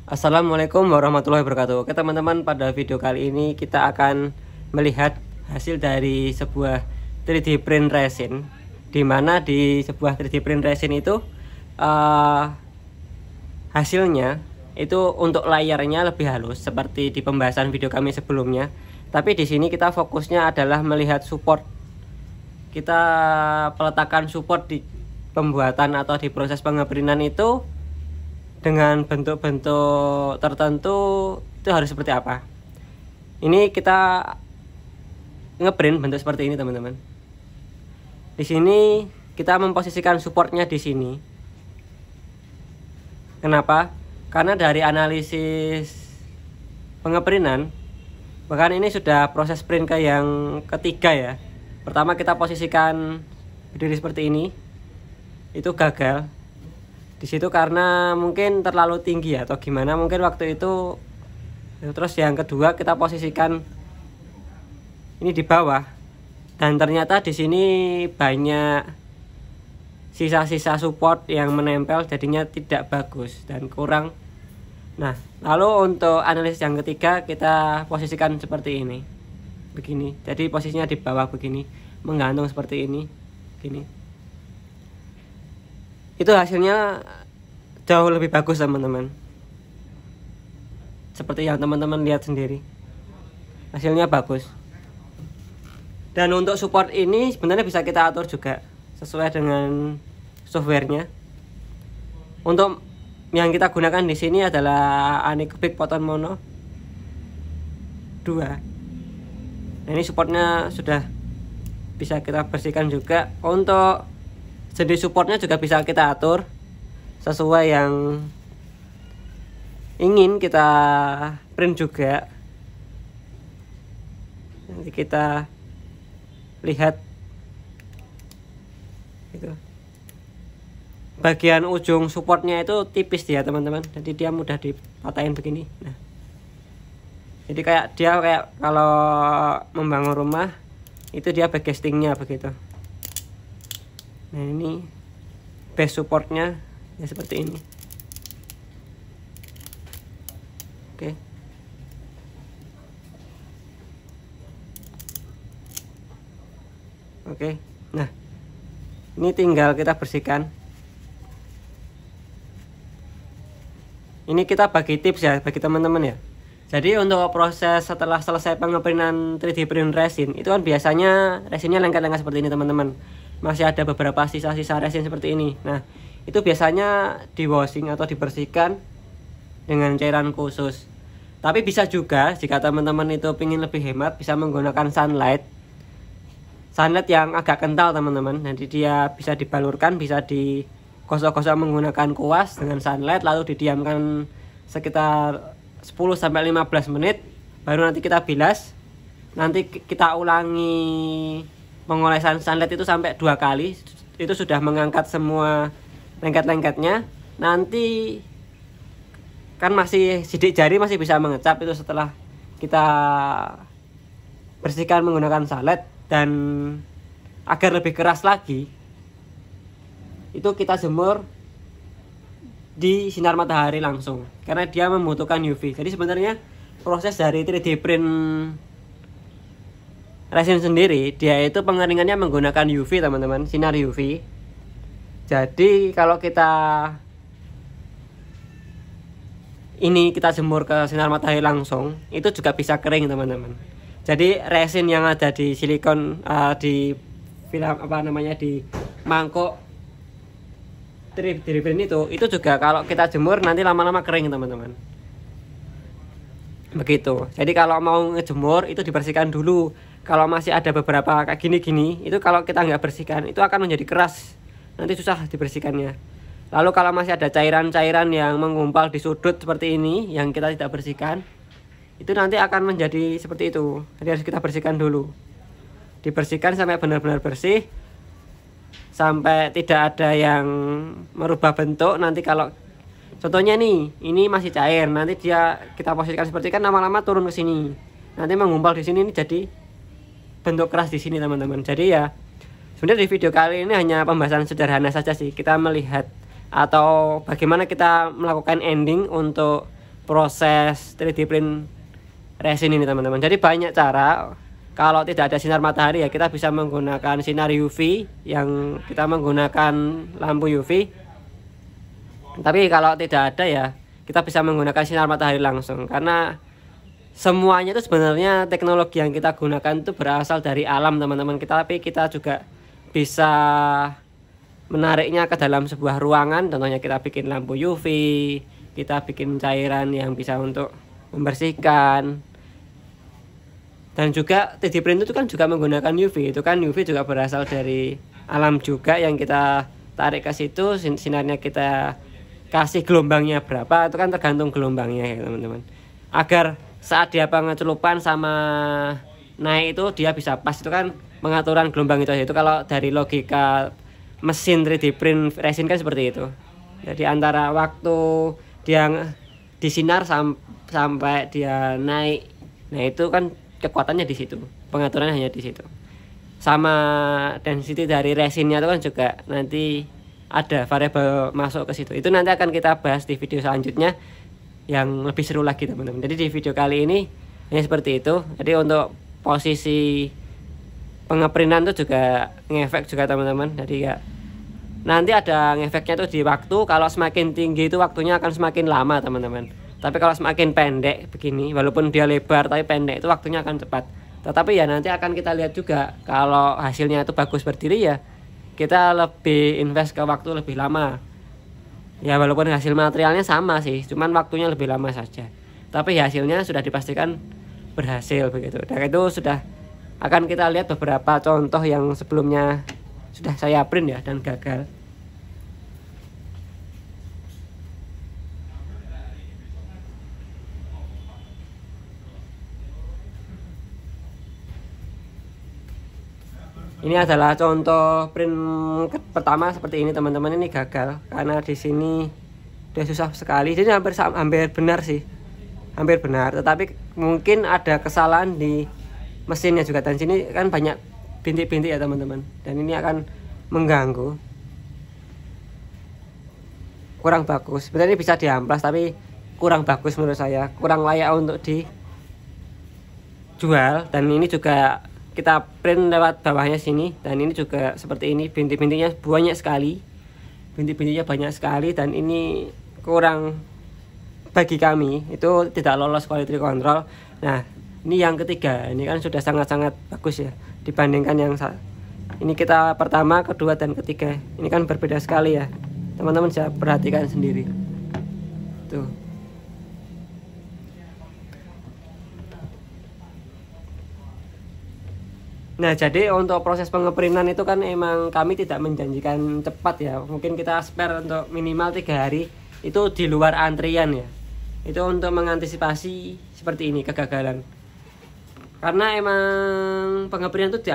Assalamualaikum warahmatullahi wabarakatuh. Oke teman-teman, pada video kali ini kita akan melihat hasil dari sebuah 3D print resin, dimana di sebuah 3D print resin itu hasilnya itu untuk layarnya lebih halus seperti di pembahasan video kami sebelumnya. Tapi di sini kita fokusnya adalah melihat support. Kita peletakan support di pembuatan atau di proses pengeprintan itu dengan bentuk-bentuk tertentu itu harus seperti apa. Ini kita ngeprint bentuk seperti ini teman-teman. Di sini kita memposisikan supportnya di sini. Kenapa? Karena dari analisis pengeprintan, bahkan ini sudah proses print ke yang ketiga ya. Pertama kita posisikan berdiri seperti ini, itu gagal. Di situ karena mungkin terlalu tinggi atau gimana mungkin waktu itu. Terus yang kedua kita posisikan ini di bawah, dan ternyata di sini banyak sisa-sisa support yang menempel, jadinya tidak bagus dan kurang. Nah, lalu untuk analisis yang ketiga kita posisikan seperti ini, begini. Jadi posisinya di bawah begini, menggantung seperti ini, gini. Itu hasilnya jauh lebih bagus teman-teman, seperti yang teman-teman lihat sendiri, hasilnya bagus. Dan untuk support ini sebenarnya bisa kita atur juga sesuai dengan softwarenya. Untuk yang kita gunakan di sini adalah Anycubic Photon Mono 2. Nah, ini supportnya sudah bisa kita bersihkan juga. Untuk jenis supportnya juga bisa kita atur sesuai yang ingin kita print juga. Nanti kita lihat itu. Bagian ujung supportnya itu tipis dia teman-teman, jadi dia mudah dipatahin begini. Nah, jadi kayak kalau membangun rumah itu dia backcastingnya begitu. Nah, ini base supportnya ya seperti ini. Oke. Nah, ini tinggal kita bersihkan. Ini kita bagi tips ya bagi teman-teman ya. Jadi untuk proses setelah selesai pengeprintan 3D print resin, itu kan biasanya resinnya lengket-lengket seperti ini teman-teman. Masih ada beberapa sisa-sisa resin seperti ini. Nah, itu biasanya di washing atau dibersihkan dengan cairan khusus. Tapi bisa juga jika teman-teman itu ingin lebih hemat, bisa menggunakan sunlight yang agak kental teman-teman. Nanti dia bisa dibalurkan, bisa digosok-gosok menggunakan kuas dengan sunlight, lalu didiamkan sekitar 10-15 menit, baru nanti kita bilas. Nanti kita ulangi pengolesan sunlight itu sampai 2 kali. Itu sudah mengangkat semua lengket-lengketnya. Nanti kan masih sidik jari masih bisa mengecap itu setelah kita bersihkan menggunakan sunlight. Dan agar lebih keras lagi, itu kita jemur di sinar matahari langsung, karena dia membutuhkan UV. Jadi sebenarnya proses dari 3D print resin sendiri, dia itu pengeringannya menggunakan UV teman-teman, sinar UV. Jadi kalau kita jemur ke sinar matahari langsung, itu juga bisa kering teman-teman. Jadi resin yang ada di silikon di film di mangkok 3D print itu juga kalau kita jemur nanti lama-lama kering teman-teman. Begitu. Jadi kalau mau ngejemur itu dibersihkan dulu. Kalau masih ada beberapa kayak gini-gini, itu kalau kita nggak bersihkan itu akan menjadi keras. Nanti susah dibersihkannya. Lalu kalau masih ada cairan-cairan yang mengumpal di sudut seperti ini yang kita tidak bersihkan, itu nanti akan menjadi seperti itu. Jadi harus kita bersihkan dulu. Dibersihkan sampai benar-benar bersih, sampai tidak ada yang merubah bentuk. Nanti kalau contohnya nih, ini masih cair, nanti kita posisikan seperti kan lama-lama turun ke sini. Nanti mengumpal di sini, ini jadi bentuk keras di sini teman-teman. Jadi ya sebenarnya di video kali ini hanya pembahasan sederhana saja sih. Kita melihat atau bagaimana kita melakukan ending untuk proses 3D print resin ini teman-teman. Jadi banyak cara. Kalau tidak ada sinar matahari ya kita bisa menggunakan sinar UV, yang kita menggunakan lampu UV. Tapi kalau tidak ada ya kita bisa menggunakan sinar matahari langsung, karena semuanya itu sebenarnya teknologi yang kita gunakan itu berasal dari alam teman-teman kita, tapi kita juga bisa menariknya ke dalam sebuah ruangan. Contohnya kita bikin lampu UV, kita bikin cairan yang bisa untuk membersihkan, dan juga 3D print itu kan juga menggunakan UV. Itu kan UV juga berasal dari alam juga, yang kita tarik ke situ, sinarnya kita kasih gelombangnya berapa, itu kan tergantung gelombangnya ya teman-teman, agar saat dia pengecelupan sama naik itu dia bisa pas. Itu kan pengaturan gelombang itu aja. Itu kalau dari logika mesin 3D print resin kan seperti itu. Jadi antara waktu dia disinar sampai dia naik, nah itu kan kekuatannya di situ, pengaturannya hanya di situ. Sama density dari resinnya itu kan juga nanti ada variabel masuk ke situ. Itu nanti akan kita bahas di video selanjutnya yang lebih seru lagi teman-teman. Jadi di video kali ini hanya seperti itu. Jadi untuk posisi pengeprintan itu juga ngefek juga teman-teman. Jadi ya nanti ada ngefeknya tuh di waktu. Kalau semakin tinggi itu waktunya akan semakin lama teman-teman. Tapi kalau semakin pendek begini, walaupun dia lebar tapi pendek, itu waktunya akan cepat. Tetapi ya nanti akan kita lihat juga kalau hasilnya itu bagus berdiri ya kita lebih invest ke waktu lebih lama. Ya walaupun hasil materialnya sama sih, cuman waktunya lebih lama saja. Tapi hasilnya sudah dipastikan berhasil begitu. Dan itu sudah akan kita lihat beberapa contoh yang sebelumnya sudah saya print ya dan gagal. Ini adalah contoh print pertama seperti ini teman-teman. Ini gagal karena di sini udah susah sekali. Jadi hampir benar sih, hampir benar. Tetapi mungkin ada kesalahan di mesinnya juga. Dan sini kan banyak bintik-bintik ya teman-teman. Dan ini akan mengganggu. Kurang bagus. Sebenarnya bisa diamplas tapi kurang bagus menurut saya. Kurang layak untuk dijual. Dan ini juga kita print lewat bawahnya sini, dan ini juga seperti ini, bintik-bintiknya banyak sekali, bintik-bintiknya banyak sekali, dan ini kurang, bagi kami itu tidak lolos quality control. Nah ini yang ketiga, ini kan sudah sangat-sangat bagus ya dibandingkan yang ini. Kita pertama, kedua, dan ketiga ini kan berbeda sekali ya teman-teman, bisa perhatikan sendiri tuh. Nah jadi untuk proses pengeprintan itu kan emang kami tidak menjanjikan cepat ya. Mungkin kita spare untuk minimal 3 hari. Itu di luar antrian ya. Itu untuk mengantisipasi seperti ini kegagalan. Karena emang pengeprintan itu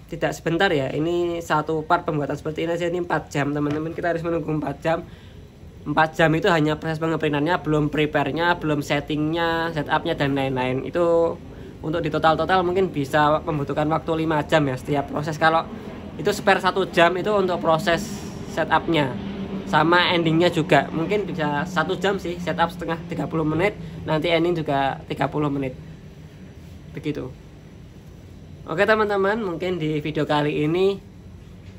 tidak sebentar ya. Ini satu part pembuatan seperti ini aja ini 4 jam teman-teman. Kita harus menunggu 4 jam. 4 jam itu hanya proses pengeprintannya, belum prepare-nya, belum settingnya, setupnya, dan lain-lain. Itu untuk di total mungkin bisa membutuhkan waktu 5 jam ya setiap proses. Kalau itu spare 1 jam itu untuk proses setupnya, sama endingnya juga mungkin bisa 1 jam sih, setup setengah 30 menit, nanti ending juga 30 menit begitu. Oke teman-teman, mungkin di video kali ini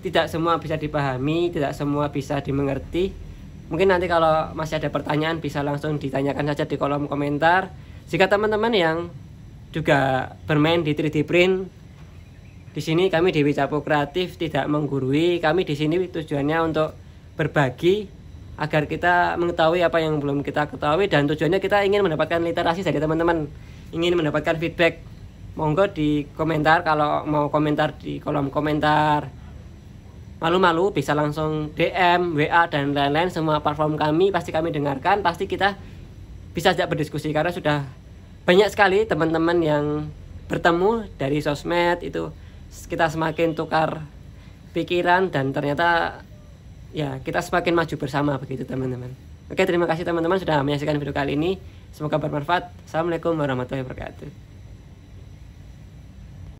tidak semua bisa dipahami, tidak semua bisa dimengerti. Mungkin nanti kalau masih ada pertanyaan bisa langsung ditanyakan saja di kolom komentar. Jika teman-teman yang juga bermain di 3D print, di sini kami di Wicapo Kreatif tidak menggurui. Kami di sini tujuannya untuk berbagi agar kita mengetahui apa yang belum kita ketahui, dan tujuannya kita ingin mendapatkan literasi dari teman-teman, ingin mendapatkan feedback. Monggo di komentar, kalau mau komentar di kolom komentar. Malu-malu bisa langsung DM, WA, dan lain-lain. Semua platform kami pasti kami dengarkan, pasti kita bisa ajak berdiskusi, karena sudah banyak sekali teman-teman yang bertemu dari sosmed. Itu kita semakin tukar pikiran, dan ternyata ya kita semakin maju bersama begitu teman-teman. Oke, terima kasih teman-teman sudah menyaksikan video kali ini. Semoga bermanfaat. Assalamualaikum warahmatullahi wabarakatuh.